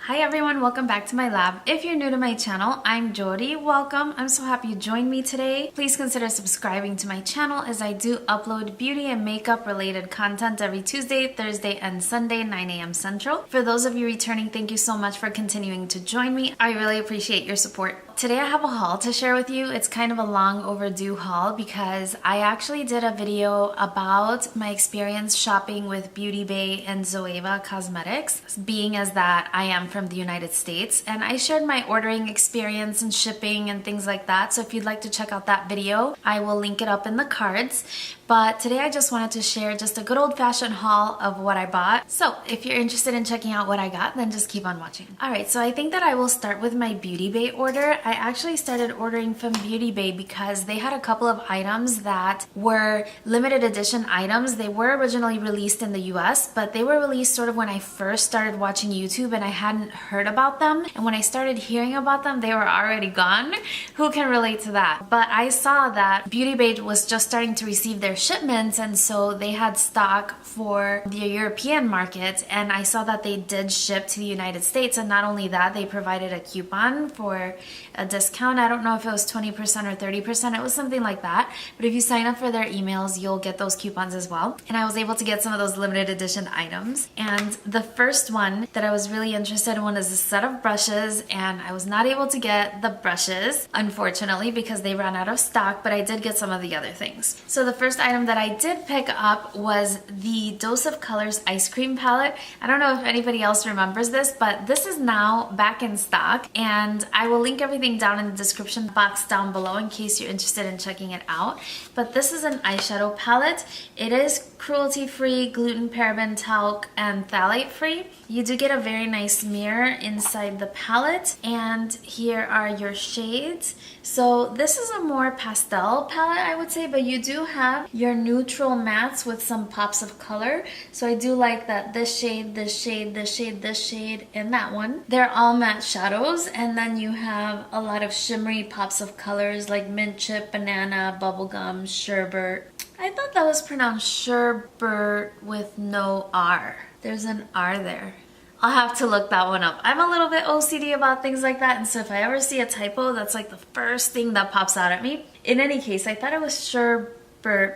Hi everyone, welcome back to my lab. If you're new to my channel, I'm Yori. Welcome. I'm so happy you joined me today. Please consider subscribing to my channel as I do upload beauty and makeup related content every Tuesday, Thursday, and Sunday, 9 a.m. Central. For those of you returning, thank you so much for continuing to join me. I really appreciate your support. Today I have a haul to share with you. It's kind of a long overdue haul because I actually did a video about my experience shopping with Beauty Bay and Zoeva Cosmetics, being as that I am from the United States, and I shared my ordering experience and shipping and things like that. So if you'd like to check out that video, I will link it up in the cards. But today I just wanted to share just a good old-fashioned haul of what I bought. So if you're interested in checking out what I got, then just keep on watching. Alright, so I think that I will start with my Beauty Bay order. I actually started ordering from Beauty Bay because they had a couple of items that were limited edition items. They were originally released in the US, but they were released sort of when I first started watching YouTube and I hadn't heard about them. And when I started hearing about them, they were already gone. Who can relate to that? But I saw that Beauty Bay was just starting to receive their shipments, and so they had stock for the European market, and I saw that they did ship to the United States. And not only that, they provided a coupon for a discount. I don't know if it was 20% or 30%. It was something like that. But if you sign up for their emails, you'll get those coupons as well. And I was able to get some of those limited edition items. And the first one that I was really interested in was a set of brushes, and I was not able to get the brushes, unfortunately, because they ran out of stock, but I did get some of the other things. So the first item that I did pick up was the Dose of Colors Ice Cream Palette. I don't know if anybody else remembers this, but this is now back in stock, and I will link everything down in the description box down below in case you're interested in checking it out. But this is an eyeshadow palette. It is cruelty-free, gluten, paraben, talc, and phthalate-free. You do get a very nice mirror inside the palette, and here are your shades. So this is a more pastel palette, I would say, but you do have your neutral mattes with some pops of color. So I do like that this shade, this shade, this shade, this shade, and that one. They're all matte shadows, and then you have a lot of shimmery pops of colors like mint chip, banana, bubblegum, sherbet. I thought that was pronounced sherbet with no R. There's an R there. I'll have to look that one up. I'm a little bit OCD about things like that, and so if I ever see a typo, that's like the first thing that pops out at me. In any case, I thought it was sherbet,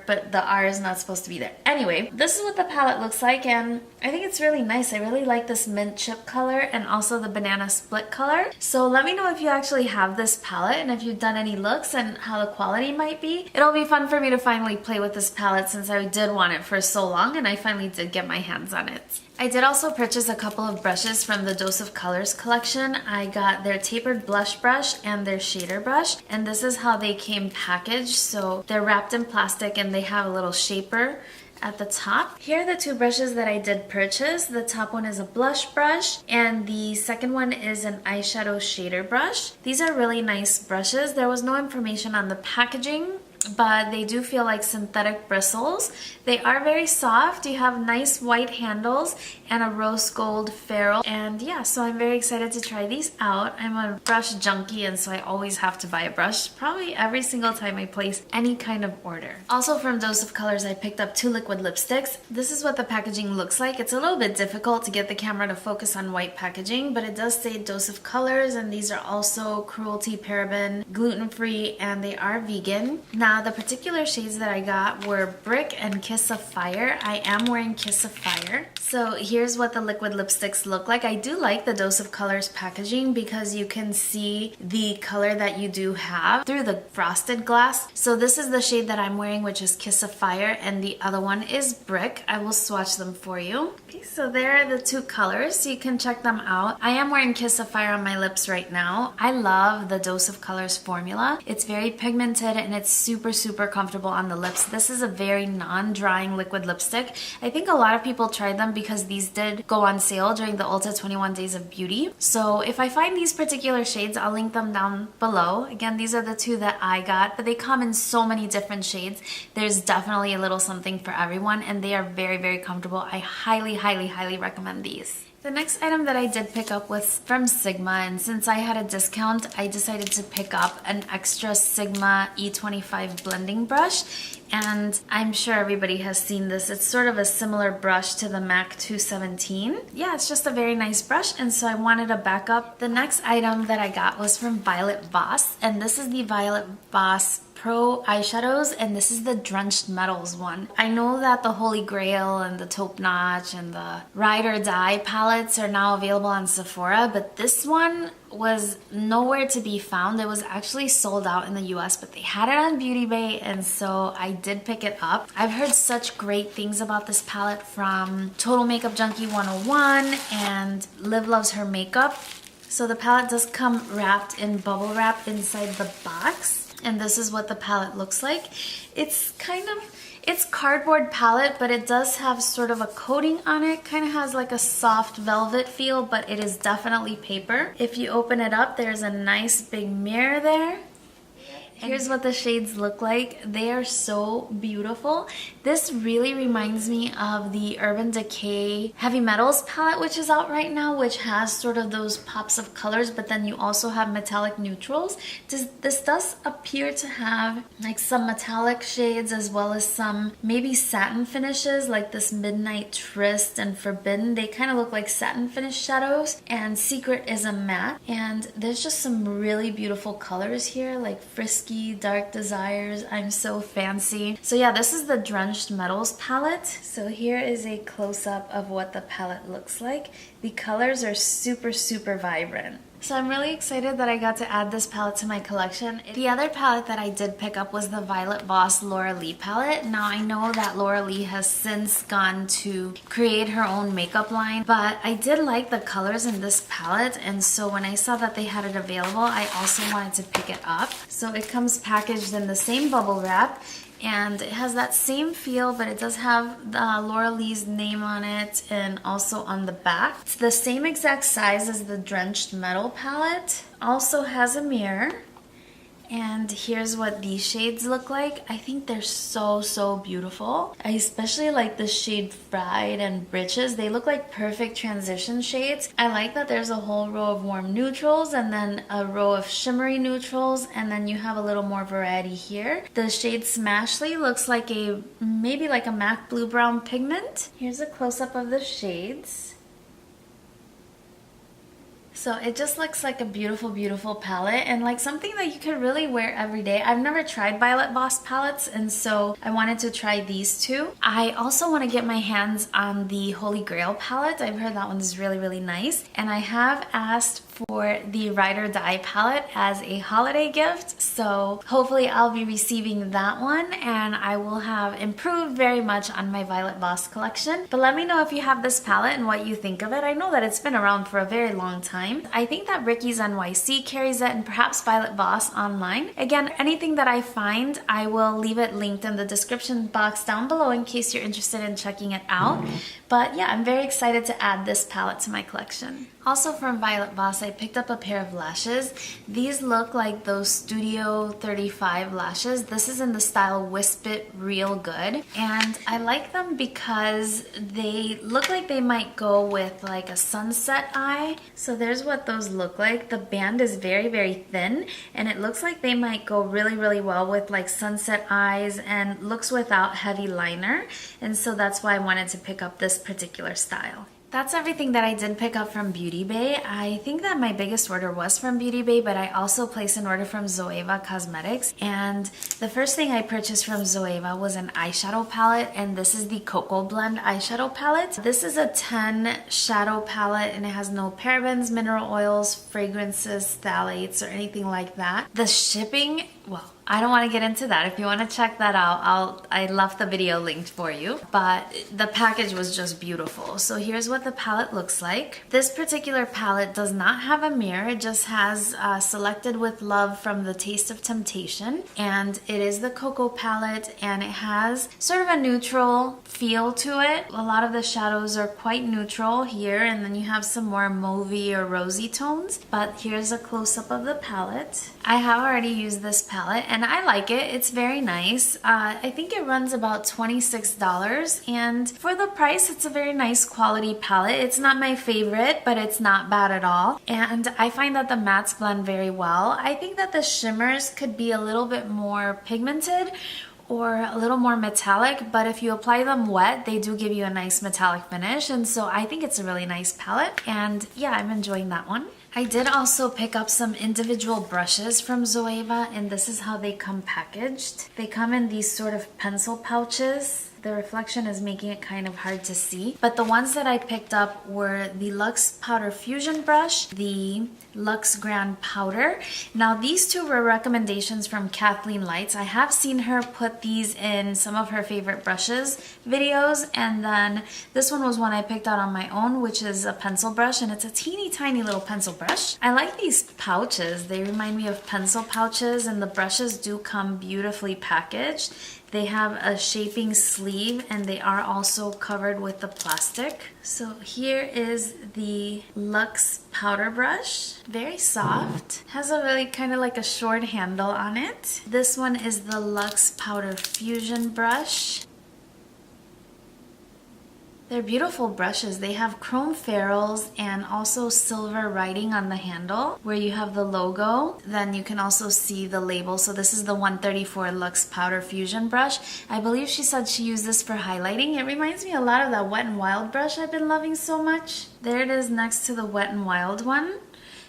but the R is not supposed to be there. Anyway, this is what the palette looks like, and I think it's really nice. I really like this mint chip color and also the banana split color. So let me know if you actually have this palette and if you've done any looks and how the quality might be. It'll be fun for me to finally play with this palette since I did want it for so long, and I finally did get my hands on it. I did also purchase a couple of brushes from the Dose of Colors collection. I got their tapered blush brush and their shader brush, and this is how they came packaged. So they're wrapped in plastic and they have a little shaper at the top. Here are the two brushes that I did purchase. The top one is a blush brush and the second one is an eyeshadow shader brush. These are really nice brushes. There was no information on the packaging, but they do feel like synthetic bristles. They are very soft. You have nice white handles and a rose gold ferrule. And yeah, so I'm very excited to try these out. I'm a brush junkie, and so I always have to buy a brush probably every single time I place any kind of order. Also from Dose of Colors, I picked up two liquid lipsticks. This is what the packaging looks like. It's a little bit difficult to get the camera to focus on white packaging, but it does say Dose of Colors, and these are also cruelty, paraben, gluten-free, and they are vegan. Now, the particular shades that I got were Brick and Kiss of Fire. I am wearing Kiss of Fire. So here's what the liquid lipsticks look like. I do like the Dose of Colors packaging because you can see the color that you do have through the frosted glass. So this is the shade that I'm wearing, which is Kiss of Fire, and the other one is Brick. I will swatch them for you. Okay, so there are the two colors, so you can check them out. I am wearing Kiss of Fire on my lips right now. I love the Dose of Colors formula. It's very pigmented and it's super comfortable on the lips. This is a very non-drying liquid lipstick. I think a lot of people tried them because these did go on sale during the Ulta 21 Days of Beauty. So if I find these particular shades, I'll link them down below. Again, these are the two that I got, but they come in so many different shades. There's definitely a little something for everyone, and they are very comfortable. I highly recommend these. The next item that I did pick up was from Sigma, and since I had a discount, I decided to pick up an extra Sigma E25 blending brush. and I'm sure everybody has seen this. It's sort of a similar brush to the MAC 217. Yeah, it's just a very nice brush, and so I wanted a backup. The next item that I got was from Violet Voss, and this is the Violet Voss Pro eyeshadows, and this is the Drenched Metals one. I know that the Holy Grail and the Taupe Notch and the Ride or Die palettes are now available on Sephora, but this one was nowhere to be found. It was actually sold out in the US, but they had it on Beauty Bay, and so I did pick it up. I've heard such great things about this palette from Total Makeup Junkie 101 and Liv Loves Her Makeup. So the palette does come wrapped in bubble wrap inside the box. And this is what the palette looks like. It's cardboard palette, but it does have sort of a coating on it. Kind of has like a soft velvet feel, but it is definitely paper. If you open it up, there's a nice big mirror there. Here's what the shades look like. They are so beautiful. This really reminds me of the Urban Decay Heavy Metals palette, which is out right now, which has sort of those pops of colors, but then you also have metallic neutrals. This does appear to have like some metallic shades as well as some maybe satin finishes, like this Midnight Tryst and Forbidden. They kind of look like satin finish shadows, and Secret is a matte. And there's just some really beautiful colors here, like Frisky, Dark Desires. I'm so fancy. So yeah, this is the Drenched Metals palette. So here is a close-up of what the palette looks like. The colors are super, super vibrant. So I'm really excited that I got to add this palette to my collection. The other palette that I did pick up was the Voss Laura Lee Palette. Now I know that Laura Lee has since gone to create her own makeup line, but I did like the colors in this palette, and so when I saw that they had it available, I also wanted to pick it up. So it comes packaged in the same bubble wrap, and it has that same feel, but it does have Laura Lee's name on it and also on the back. It's the same exact size as the Drenched Metal palette. Also has a mirror. And here's what these shades look like. I think they're so, so beautiful. I especially like the shade Fried and Britches. They look like perfect transition shades. I like that there's a whole row of warm neutrals and then a row of shimmery neutrals, and then you have a little more variety here. The shade Smashly looks like maybe like a MAC Blue Brown pigment. Here's a close-up of the shades. So it just looks like a beautiful, beautiful palette, and like something that you could really wear every day. I've never tried Violet Voss palettes, and so I wanted to try these two. I also want to get my hands on the Holy Grail palette. I've heard that one is really, really nice. And I have asked for the Ride or Die palette as a holiday gift, so hopefully I'll be receiving that one, and I will have improved very much on my Violet Voss collection. But let me know if you have this palette and what you think of it. I know that it's been around for a very long time. I think that Ricky's NYC carries it, and perhaps Violet Voss online. Again, anything that I find, I will leave it linked in the description box down below in case you're interested in checking it out. But yeah, I'm very excited to add this palette to my collection. Also from Violet Voss, I picked up a pair of lashes. These look like those Studio 35 lashes. This is in the style Wisp It Real Good. And I like them because they look like they might go with like a sunset eye. So there's what those look like. The band is very, very thin, and it looks like they might go really, really well with like sunset eyes, and looks without heavy liner. And so that's why I wanted to pick up this particular style. That's everything that I did pick up from Beauty Bay. I think that my biggest order was from Beauty Bay, but I also placed an order from Zoeva Cosmetics. And the first thing I purchased from Zoeva was an eyeshadow palette, and this is the Cocoa Blend eyeshadow palette. This is a 10 shadow palette, and it has no parabens, mineral oils, fragrances, phthalates, or anything like that. The shipping, well, I don't want to get into that. If you want to check that out, I left the video linked for you. But the package was just beautiful. So here's what the palette looks like. This particular palette does not have a mirror. It just has Selected with Love from the Taste of Temptation. And it is the Cocoa palette, and it has sort of a neutral feel to it. A lot of the shadows are quite neutral here, and then you have some more mauvey or rosy tones. But here's a close-up of the palette. I have already used this palette, and I like it. It's very nice. I think it runs about $26, and for the price, it's a very nice quality palette. It's not my favorite, but it's not bad at all. And I find that the mattes blend very well. I think that the shimmers could be a little bit more pigmented, or a little more metallic, but if you apply them wet, they do give you a nice metallic finish, and so I think it's a really nice palette, and yeah, I'm enjoying that one. I did also pick up some individual brushes from Zoeva, and this is how they come packaged. They come in these sort of pencil pouches. The reflection is making it kind of hard to see. But the ones that I picked up were the Luxe Powder Fusion Brush, the Luxe Grand Powder. Now these two were recommendations from Kathleen Lights. I have seen her put these in some of her favorite brushes videos, and then this one was one I picked out on my own, which is a pencil brush, and it's a teeny tiny little pencil brush. I like these pouches. They remind me of pencil pouches, and the brushes do come beautifully packaged. They have a shaping sleeve, and they are also covered with the plastic. So here is the Luxe powder brush. Very soft. Has a really kind of like a short handle on it. This one is the Luxe Powder Fusion brush. They're beautiful brushes. They have chrome ferrules and also silver writing on the handle where you have the logo. Then you can also see the label. So this is the 134 Luxe Powder Fusion brush. I believe she said she used this for highlighting. It reminds me a lot of that Wet n Wild brush I've been loving so much. There it is next to the Wet n Wild one.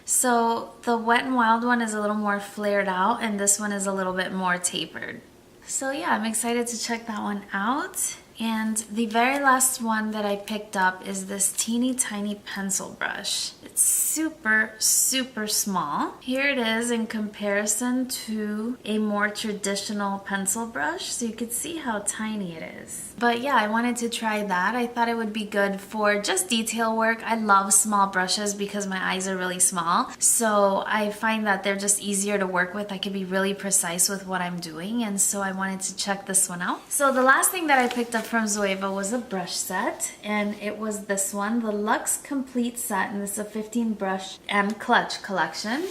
So the Wet n Wild one is a little more flared out, and this one is a little bit more tapered. So yeah, I'm excited to check that one out. And the very last one that I picked up is this teeny tiny pencil brush. It's super, super small. Here it is in comparison to a more traditional pencil brush, so you could see how tiny it is. But yeah, I wanted to try that. I thought it would be good for just detail work. I love small brushes because my eyes are really small, so I find that they're just easier to work with. I can be really precise with what I'm doing, and so I wanted to check this one out. So the last thing that I picked up from Zoeva was a brush set, and it was this one, the Luxe Complete Set, and this is a 15 brush and clutch collection.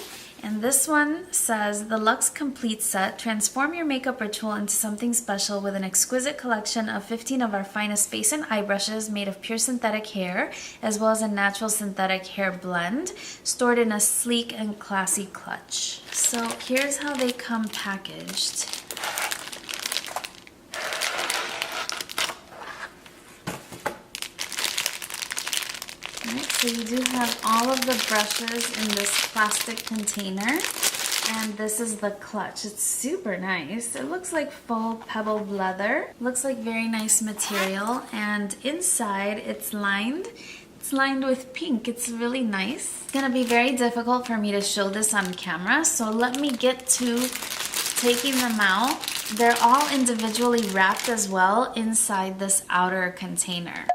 And this one says, the Luxe Complete Set, transform your makeup ritual into something special with an exquisite collection of 15 of our finest face and eye brushes made of pure synthetic hair, as well as a natural synthetic hair blend, stored in a sleek and classy clutch. So here's how they come packaged. Alright, so you do have all of the brushes in this plastic container, and this is the clutch. It's super nice. It looks like faux pebbled leather. Looks like very nice material, and inside it's lined with pink. It's really nice. It's gonna be very difficult for me to show this on camera, so let me get to taking them out. They're all individually wrapped as well inside this outer container.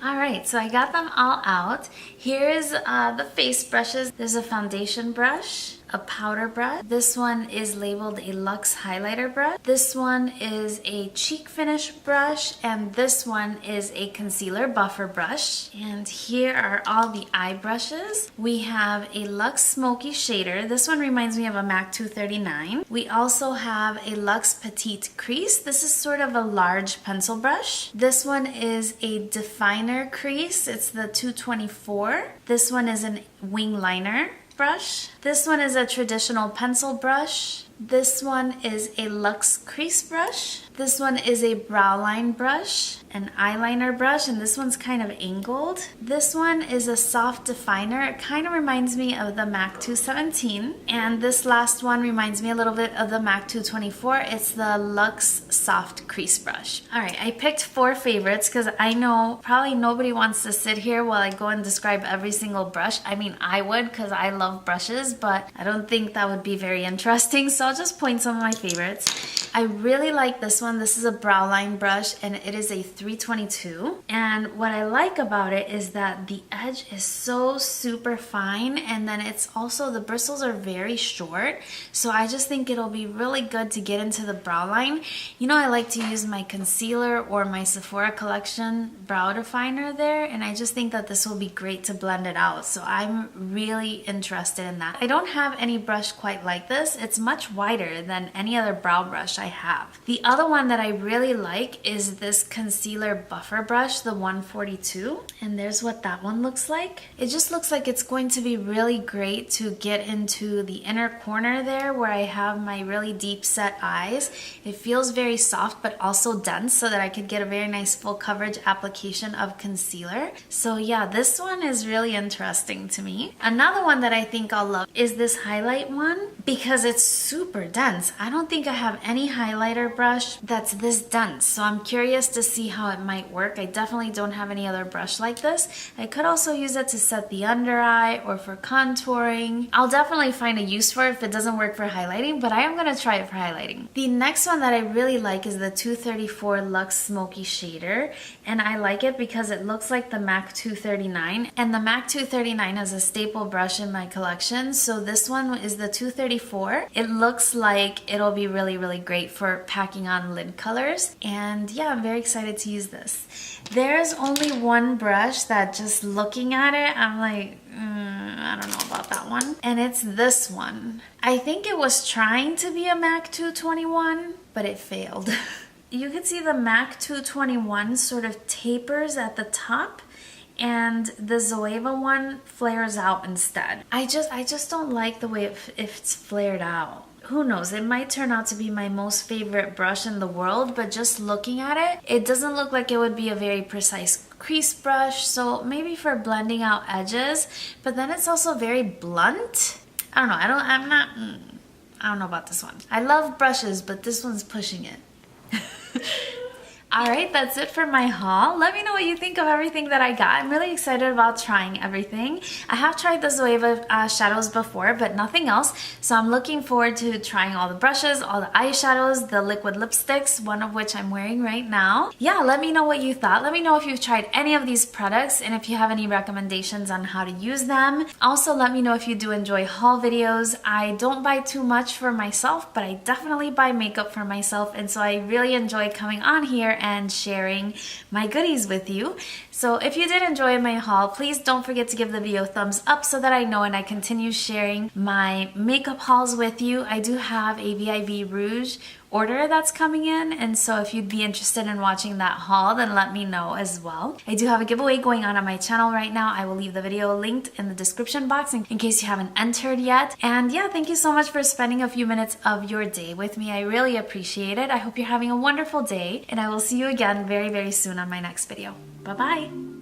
Alright, so I got them all out. Here's the face brushes. There's a foundation brush, a powder brush. This one is labeled a Luxe highlighter brush. This one is a cheek finish brush, and this one is a concealer buffer brush. And here are all the eye brushes. We have a Luxe Smoky Shader. This one reminds me of a MAC 239. We also have a Luxe Petite Crease. This is sort of a large pencil brush. This one is a definer crease. It's the 224. This one is a wing liner brush. This one is a traditional pencil brush. This one is a Luxe crease brush. This one is a brow line brush, an eyeliner brush, and this one's kind of angled. This one is a soft definer. It kind of reminds me of the MAC 217. And this last one reminds me a little bit of the MAC 224. It's the Luxe soft crease brush. Alright, I picked 4 favorites because I know probably nobody wants to sit here while I go and describe every single brush. I mean, I would because I love brushes, but I don't think that would be very interesting, so I'll just point some of my favorites. I really like this one. This is a brow line brush, and it is a 322. And what I like about it is that the edge is so super fine, and then it's also, the bristles are very short. So I just think it'll be really good to get into the brow line. You know, I like to use my concealer or my Sephora collection brow definer there, and I just think that this will be great to blend it out. So I'm really interested in that. I don't have any brush quite like this. It's much wider than any other brow brush I have. The other one that I really like is this concealer buffer brush, the 142. And there's what that one looks like. It just looks like it's going to be really great to get into the inner corner there where I have my really deep set eyes. It feels very soft but also dense so that I could get a very nice full coverage application of concealer. So yeah, this one is really interesting to me. Another one that I think I'll love is this highlight one because it's super dense. I don't think I have any highlighter brush that's this dense, so I'm curious to see how it might work. I definitely don't have any other brush like this. I could also use it to set the under eye or for contouring. I'll definitely find a use for it if it doesn't work for highlighting, but I am gonna try it for highlighting. The next one that I really like is the 234 Luxe Smoky Shader, and I like it because it looks like the MAC 239, and the MAC 239 is a staple brush in my collection, so this one is the 234. It looks like it'll be really, really great for packing on lid colors, and yeah, I'm very excited to use this. There's only one brush that just looking at it, I'm like, I don't know about that one. And it's this one. I think it was trying to be a MAC 221, but it failed. You can see the MAC 221 sort of tapers at the top, and the Zoeva one flares out instead. I just don't like the way it's flared out. Who knows, it might turn out to be my most favorite brush in the world, but just looking at it, it doesn't look like it would be a very precise crease brush, so maybe for blending out edges, but then it's also very blunt. I don't know, I don't know about this one. I love brushes, but this one's pushing it. Alright, that's it for my haul. Let me know what you think of everything that I got. I'm really excited about trying everything. I have tried the Zoeva shadows before, but nothing else. So I'm looking forward to trying all the brushes, all the eyeshadows, the liquid lipsticks, one of which I'm wearing right now. Yeah, let me know what you thought. Let me know if you've tried any of these products and if you have any recommendations on how to use them. Also, let me know if you do enjoy haul videos. I don't buy too much for myself, but I definitely buy makeup for myself, and so I really enjoy coming on here and sharing my goodies with you. So if you did enjoy my haul, please don't forget to give the video a thumbs up so that I know and I continue sharing my makeup hauls with you. I do have a VIB Rouge order that's coming in, and so if you'd be interested in watching that haul, then let me know as well. I do have a giveaway going on my channel right now. I will leave the video linked in the description box in case you haven't entered yet. And yeah, thank you so much for spending a few minutes of your day with me. I really appreciate it. I hope you're having a wonderful day, and I will see you again very, very soon on my next video. Bye-bye!